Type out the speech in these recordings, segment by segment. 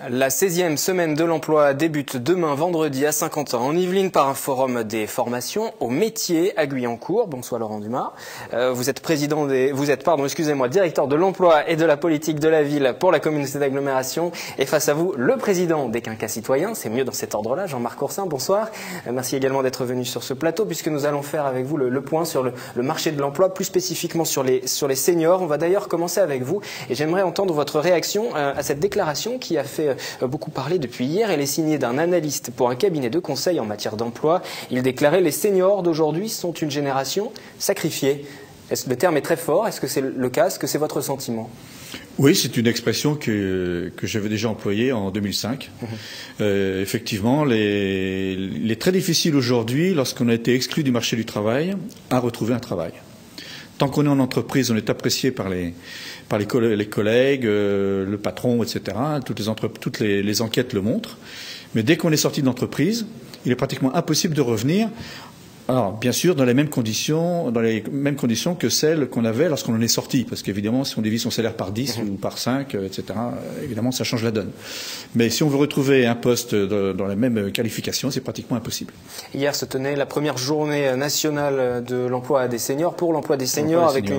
La 16e semaine de l'emploi débute demain vendredi à Saint-Quentin en Yvelines par un forum des formations au métier à Guyancourt. Bonsoir Laurent Dumas. Vous êtes directeur de l'emploi et de la politique de la ville pour la communauté d'agglomération. Et face à vous, le président des Quinquas citoyens, c'est mieux dans cet ordre-là, Jean-Marc Coursin. Bonsoir. Merci également d'être venu sur ce plateau puisque nous allons faire avec vous le point sur le marché de l'emploi, plus spécifiquement sur les seniors. On va d'ailleurs commencer avec vous et j'aimerais entendre votre réaction à cette déclaration qui a fait beaucoup parlé depuis hier. Elle est signée d'un analyste pour un cabinet de conseil en matière d'emploi. Il déclarait: les seniors d'aujourd'hui sont une génération sacrifiée. Le terme est très fort. Est-ce que c'est le cas? Est-ce que c'est votre sentiment? Oui, c'est une expression que j'avais déjà employée en 2005. Effectivement, il est très difficile aujourd'hui, lorsqu'on a été exclu du marché du travail, à retrouver un travail. Tant qu'on est en entreprise, on est apprécié par les collègues, le patron, etc. Toutes les enquêtes le montrent. Mais dès qu'on est sorti d'entreprise, il est pratiquement impossible de revenir. Alors, bien sûr, dans les mêmes conditions que celles qu'on avait lorsqu'on en est sorti. Parce qu'évidemment, si on divise son salaire par 10 ou par 5, etc., évidemment, ça change la donne. Mais si on veut retrouver un poste dans la même qualification, c'est pratiquement impossible. Hier se tenait la première journée nationale de l'emploi des seniors, pour l'emploi des seniors, avec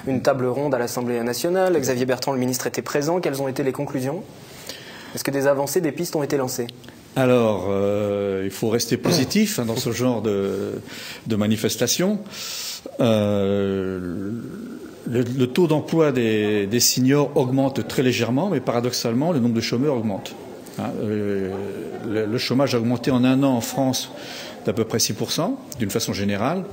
une table ronde à l'Assemblée nationale. Xavier Bertrand, le ministre, était présent. Quelles ont été les conclusions? Est-ce que des avancées, des pistes ont été lancées? Alors, il faut rester positif dans ce genre de manifestation. Le taux d'emploi des seniors augmente très légèrement, mais paradoxalement, le nombre de chômeurs augmente. Le chômage a augmenté en un an en France d'à peu près 6%, d'une façon générale,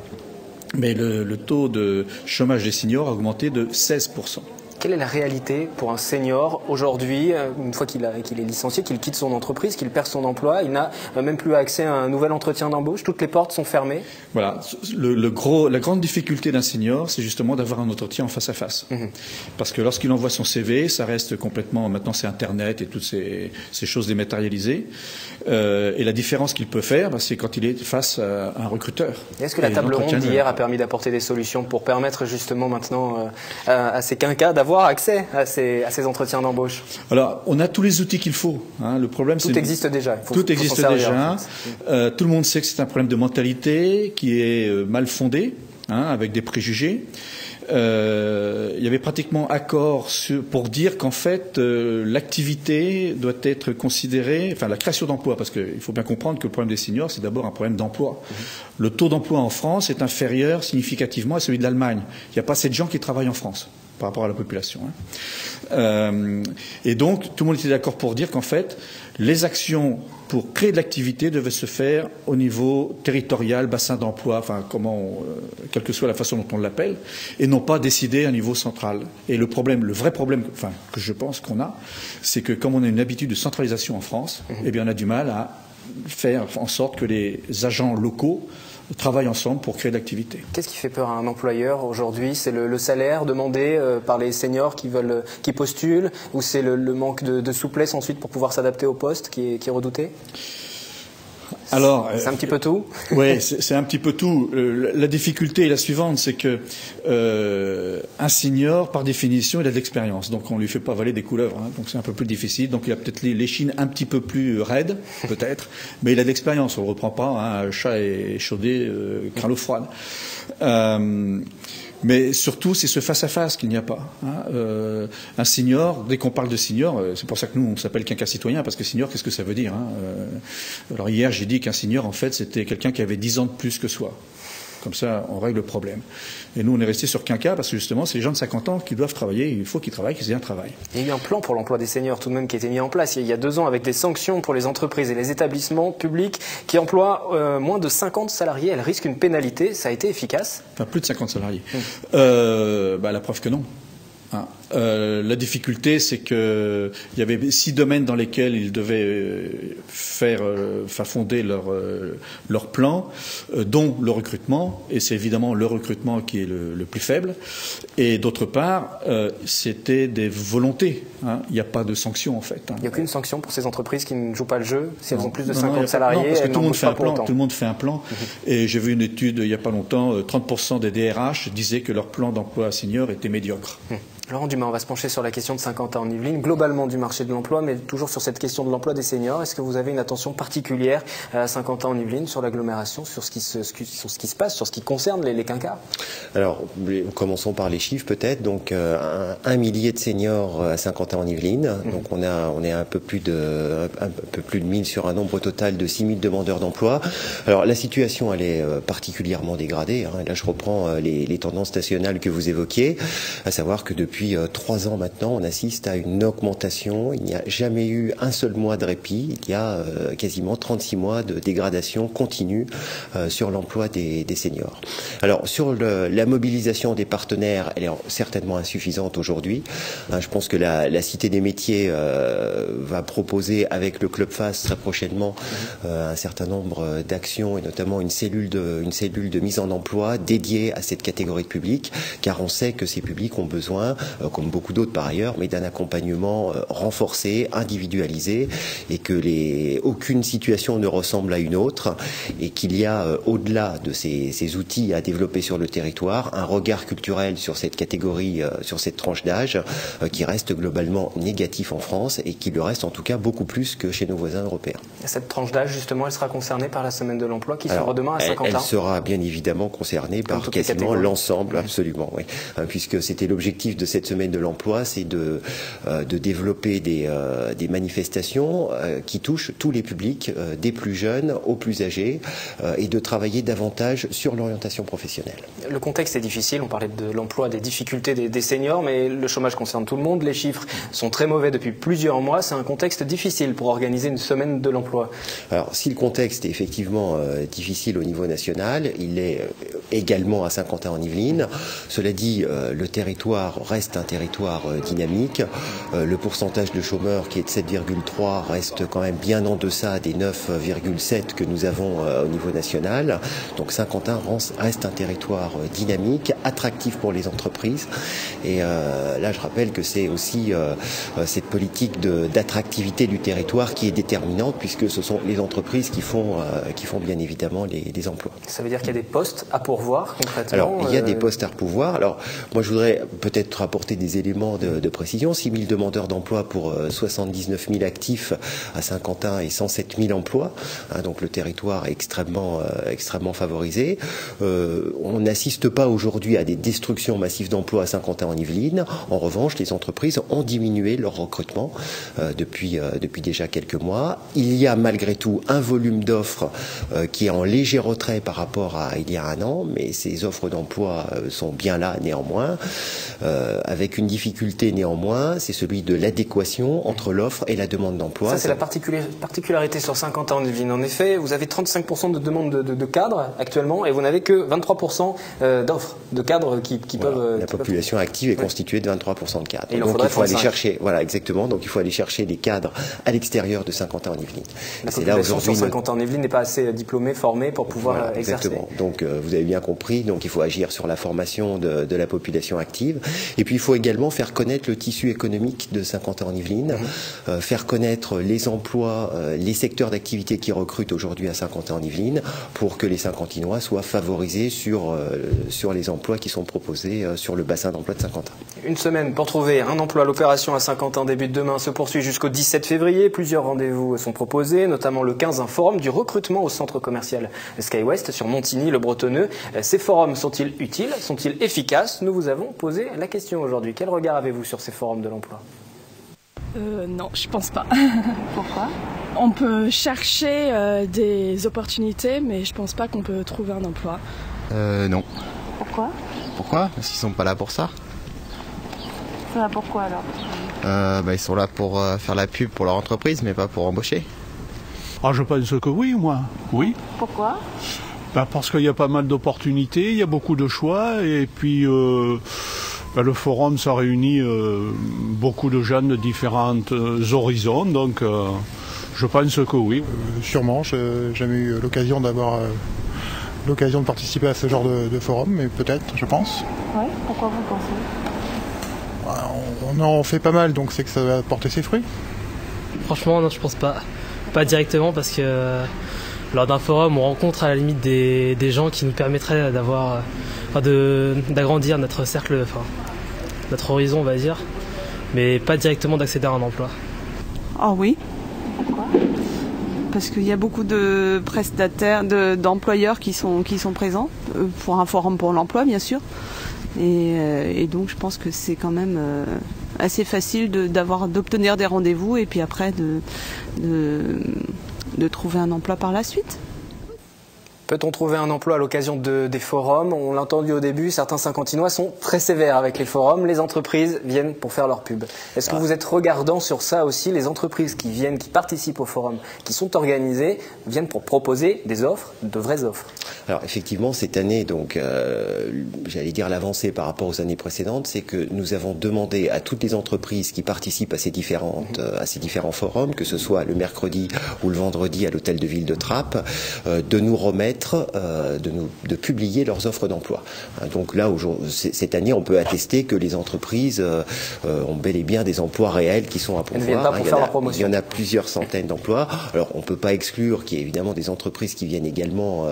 mais le taux de chômage des seniors a augmenté de 16%. Quelle est la réalité pour un senior aujourd'hui, une fois qu'il est licencié, qu'il quitte son entreprise, qu'il perd son emploi, il n'a même plus accès à un nouvel entretien d'embauche, toutes les portes sont fermées? Voilà, la grande difficulté d'un senior, c'est justement d'avoir un entretien en face à face. Parce que lorsqu'il envoie son CV, ça reste complètement, maintenant c'est Internet et toutes ces choses dématérialisées. Et la différence qu'il peut faire, c'est quand il est face à un recruteur. Est-ce que la table ronde d'hier a permis d'apporter des solutions pour permettre justement maintenant à ces quinquas d'avoir accès à ces entretiens d'embauche? Alors, on a tous les outils qu'il faut. Le problème, tout existe déjà. Tout existe déjà. Tout le monde sait que c'est un problème de mentalité qui est mal fondé, avec des préjugés. Il y avait pratiquement accord pour dire qu'en fait l'activité doit être considérée, enfin la création d'emplois, parce qu'il faut bien comprendre que le problème des seniors, c'est d'abord un problème d'emploi. Le taux d'emploi en France est inférieur significativement à celui de l'Allemagne. Il n'y a pas assez de gens qui travaillent en France par rapport à la population. Et donc, tout le monde était d'accord pour dire qu'en fait, les actions pour créer de l'activité devaient se faire au niveau territorial, bassin d'emploi, enfin, quelle que soit la façon dont on l'appelle, et non pas décider à un niveau central. Et le vrai problème, que je pense qu'on a, c'est que comme on a une habitude de centralisation en France, eh bien, on a du mal à faire en sorte que les agents locaux travaillent ensemble pour créer de l'activité. Qu'est-ce qui fait peur à un employeur aujourd'hui? C'est le salaire demandé par les seniors qui postulent, ou c'est le manque de souplesse ensuite pour pouvoir s'adapter au poste qui est redouté? Alors, c'est un petit peu tout. Oui, c'est un petit peu tout. La difficulté est la suivante, c'est que un senior, par définition, il a de l'expérience, donc on lui fait pas avaler des couleuvres, donc c'est un peu plus difficile. Donc il a peut-être l'échine un petit peu plus raide, peut-être, mais il a de l'expérience. On le reprend pas, un chat échaudé craint l'eau froide. Mais surtout, c'est ce face-à-face qu'il n'y a pas. Un senior, dès qu'on parle de senior, c'est pour ça que nous, on s'appelle quinquas citoyen, parce que senior, qu'est-ce que ça veut dire? Alors hier, j'ai dit qu'un senior, en fait, c'était quelqu'un qui avait 10 ans de plus que soi. Comme ça, on règle le problème. Et nous, on est resté sur quinquas parce que justement, c'est les gens de 50 ans qui doivent travailler. Il faut qu'ils travaillent, qu'ils aient un travail. Il y a eu un plan pour l'emploi des seniors tout de même qui a été mis en place il y a 2 ans avec des sanctions pour les entreprises et les établissements publics qui emploient moins de 50 salariés. Elles risquent une pénalité. Ça a été efficace? Enfin, plus de 50 salariés. La preuve que non. La difficulté, c'est que il y avait 6 domaines dans lesquels ils devaient fonder leur plan, dont le recrutement, et c'est évidemment le recrutement qui est le plus faible. Et d'autre part, c'était des volontés. Il n'y a pas de sanction en fait. Il n'y a aucune sanction pour ces entreprises qui ne jouent pas le jeu. Si elles ont plus de 50 salariés, parce que elles tout le monde fait un plan. Tout le monde fait un plan. Et j'ai vu une étude il n'y a pas longtemps, 30% des DRH disaient que leur plan d'emploi senior était médiocre. Laurent Dumas. Romain, on va se pencher sur la question de Saint-Quentin en Yvelines, globalement du marché de l'emploi, mais toujours sur cette question de l'emploi des seniors. Est-ce que vous avez une attention particulière à Saint-Quentin en Yvelines, sur l'agglomération, sur ce qui se passe, sur ce qui concerne les quinquas? Alors, commençons par les chiffres peut-être. Donc, un millier de seniors à Saint-Quentin en Yvelines. Donc, on est un peu plus de 1000 sur un nombre total de 6000 demandeurs d'emploi. Alors, la situation, elle est particulièrement dégradée. Là, je reprends les tendances nationales que vous évoquiez, à savoir que depuis 3 ans maintenant, on assiste à une augmentation. Il n'y a jamais eu un seul mois de répit. Il y a quasiment 36 mois de dégradation continue sur l'emploi des seniors. Alors, sur la mobilisation des partenaires, elle est certainement insuffisante aujourd'hui. Je pense que la Cité des métiers va proposer avec le Club FAS très prochainement un certain nombre d'actions et notamment une cellule de mise en emploi dédiée à cette catégorie de public, car on sait que ces publics ont besoin, comme beaucoup d'autres par ailleurs, mais d'un accompagnement renforcé, individualisé, et que aucune situation ne ressemble à une autre, et qu'il y a au-delà de ces outils à développer sur le territoire, un regard culturel sur cette catégorie, sur cette tranche d'âge, qui reste globalement négatif en France et qui le reste en tout cas beaucoup plus que chez nos voisins européens. Cette tranche d'âge, justement, elle sera concernée par la semaine de l'emploi qui sera demain à Saint-Quentin. Elle sera bien évidemment concernée par quasiment l'ensemble, absolument, oui. Puisque c'était l'objectif de cette semaine de l'emploi, c'est de développer des manifestations qui touchent tous les publics, des plus jeunes aux plus âgés, et de travailler davantage sur l'orientation professionnelle. Le contexte est difficile, on parlait de l'emploi, des difficultés des seniors, mais le chômage concerne tout le monde, les chiffres sont très mauvais depuis plusieurs mois, c'est un contexte difficile pour organiser une semaine de l'emploi. Alors, si le contexte est effectivement difficile au niveau national, il est également à Saint-Quentin en Yvelines. Cela dit, le territoire reste un territoire dynamique. Le pourcentage de chômeurs qui est de 7,3 reste quand même bien en deçà des 9,7 que nous avons au niveau national. Donc Saint-Quentin reste un territoire dynamique, attractif pour les entreprises. Et là, je rappelle que c'est aussi cette politique d'attractivité du territoire qui est déterminante, puisque ce sont les entreprises qui font bien évidemment les emplois. Ça veut dire qu'il y a des postes à pourvoir concrètement? Alors, il y a des postes à pourvoir. Alors, moi, je voudrais peut-être apporter des éléments de précision. 6 000 demandeurs d'emploi pour 79 000 actifs à Saint-Quentin et 107 000 emplois. Donc, le territoire est extrêmement favorisé. On n'assiste pas aujourd'hui à des destructions massives d'emplois à Saint-Quentin en Yvelines. En revanche, les entreprises ont diminué leur recrutement depuis déjà quelques mois. Il y a malgré tout un volume d'offres qui est en léger retrait par rapport à il y a un an, mais ces offres d'emploi sont bien là néanmoins, avec une difficulté néanmoins, c'est celui de l'adéquation entre l'offre et la demande d'emploi. Ça, c'est la particularité sur Saint-Quentin en Yvelines. En effet, vous avez 35% de demandes de cadres actuellement et vous n'avez que 23% d'offres de cadres qui peuvent... La population active est constituée de 23% de cadres. Et donc il faut aller chercher, voilà exactement, donc il faut aller chercher des cadres à l'extérieur de Saint-Quentin en Yvelines. La population sur Saint-Quentin en Yvelines n'est pas assez diplômée, formée pour pouvoir exercer. Exactement. Donc vous avez bien compris, donc il faut agir sur la formation de la population active. Et puis il faut également faire connaître le tissu économique de Saint-Quentin en Yvelines, faire connaître les emplois, les secteurs d'activité qui recrutent aujourd'hui à Saint-Quentin en Yvelines, pour que les Saint-Quentinois soient favorisés sur les emplois qui sont proposés sur le bassin d'emploi de Saint-Quentin. Une semaine pour trouver un emploi. L'opération à Saint-Quentin débute demain, se poursuit jusqu'au 17 février. Plusieurs rendez-vous sont proposés, notamment le 15, un forum du recrutement au centre commercial SkyWest sur Montigny-le-Bretonneux. Ces forums sont-ils utiles? Sont-ils efficaces? Nous vous avons posé la question aujourd'hui. Quel regard avez-vous sur ces forums de l'emploi? Non, je pense pas. Pourquoi? On peut chercher des opportunités, mais je pense pas qu'on peut trouver un emploi. Non. Pourquoi? Pourquoi? Parce qu'ils sont pas là pour ça. Ça va pourquoi alors? Ils sont là pour faire la pub pour leur entreprise, mais pas pour embaucher. Ah, je pense que oui, moi. Oui. Pourquoi? Parce qu'il y a pas mal d'opportunités, il y a beaucoup de choix, et puis le forum, ça réunit beaucoup de jeunes de différents horizons, donc je pense que oui. Sûrement, je n'ai jamais eu l'occasion de participer à ce genre de forum, mais peut-être, je pense. Oui, pourquoi vous pensez? On en fait pas mal, donc c'est que ça va porter ses fruits. Franchement, non, je pense pas. Pas directement, parce que lors d'un forum, on rencontre à la limite des gens qui nous permettraient d'agrandir notre cercle, notre horizon, on va dire, mais pas directement d'accéder à un emploi. Ah oui. Pourquoi? Parce qu'il y a beaucoup de prestataires, d'employeurs qui sont présents, pour un forum pour l'emploi bien sûr. Et donc je pense que c'est quand même assez facile d'obtenir des rendez-vous et puis après de trouver un emploi par la suite. Peut-on trouver un emploi à l'occasion des forums? On l'a entendu au début, certains Saint-Quentinois sont très sévères avec les forums. Les entreprises viennent pour faire leur pub. Est-ce que vous êtes regardant sur ça aussi? Les entreprises qui viennent, qui participent au forum, qui sont organisées, viennent pour proposer des offres, de vraies offres? Alors effectivement, cette année, donc, j'allais dire l'avancée par rapport aux années précédentes, c'est que nous avons demandé à toutes les entreprises qui participent à ces différents forums, que ce soit le mercredi ou le vendredi à l'hôtel de ville de Trappes, de nous remettre de publier leurs offres d'emploi. Donc là, cette année, on peut attester que les entreprises ont bel et bien des emplois réels qui sont à pourvoir. Il y en a plusieurs centaines d'emplois. Alors, on ne peut pas exclure qu'il y ait évidemment des entreprises qui viennent également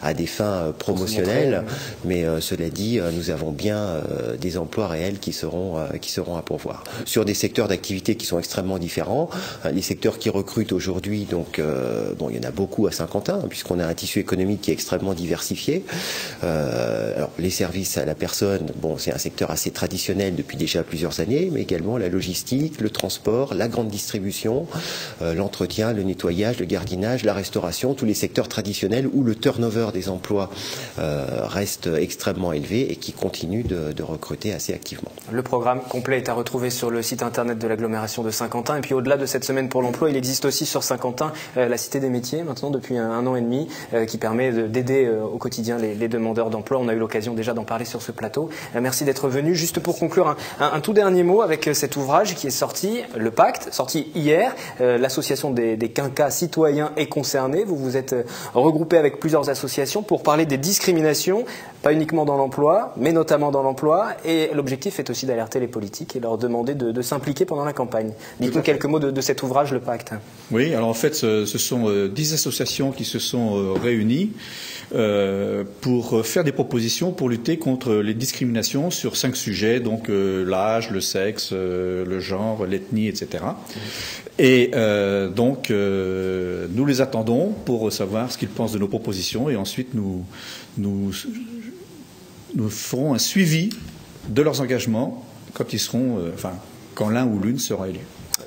à des fins promotionnelles, mais cela dit, nous avons bien des emplois réels qui seront à pourvoir. Sur des secteurs d'activité qui sont extrêmement différents, les secteurs qui recrutent aujourd'hui, donc il y en a beaucoup à Saint-Quentin, puisqu'on a un tissu économique qui est extrêmement diversifié. Alors, les services à la personne, c'est un secteur assez traditionnel depuis déjà plusieurs années, mais également la logistique, le transport, la grande distribution, l'entretien, le nettoyage, le gardiennage, la restauration, tous les secteurs traditionnels où le turnover des emplois reste extrêmement élevé et qui continue de recruter assez activement. Le programme complet est à retrouver sur le site internet de l'agglomération de Saint-Quentin. Et puis au-delà de cette semaine pour l'emploi, il existe aussi sur Saint-Quentin la Cité des métiers, maintenant depuis un an et demi, qui permet d'aider au quotidien les demandeurs d'emploi. On a eu l'occasion déjà d'en parler sur ce plateau. Merci d'être venu. Juste pour conclure, un tout dernier mot avec cet ouvrage qui est sorti, Le Pacte, sorti hier. L'association des quinquas citoyens est concernée. Vous vous êtes regroupé avec plusieurs associations pour parler des discriminations, pas uniquement dans l'emploi, mais notamment dans l'emploi. Et l'objectif est aussi d'alerter les politiques et leur demander de s'impliquer pendant la campagne. Dites-nous quelques mots de cet ouvrage, Le Pacte. Oui, alors en fait, ce sont 10 associations qui se sont réunies pour faire des propositions pour lutter contre les discriminations sur 5 sujets, donc l'âge, le sexe, le genre, l'ethnie, etc. Et donc nous les attendons pour savoir ce qu'ils pensent de nos propositions et ensuite nous ferons un suivi de leurs engagements quand ils seront, quand l'un ou l'une sera élu.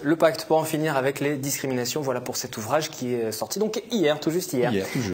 Le Pacte pour en finir avec les discriminations, voilà pour cet ouvrage qui est sorti donc hier, tout juste hier.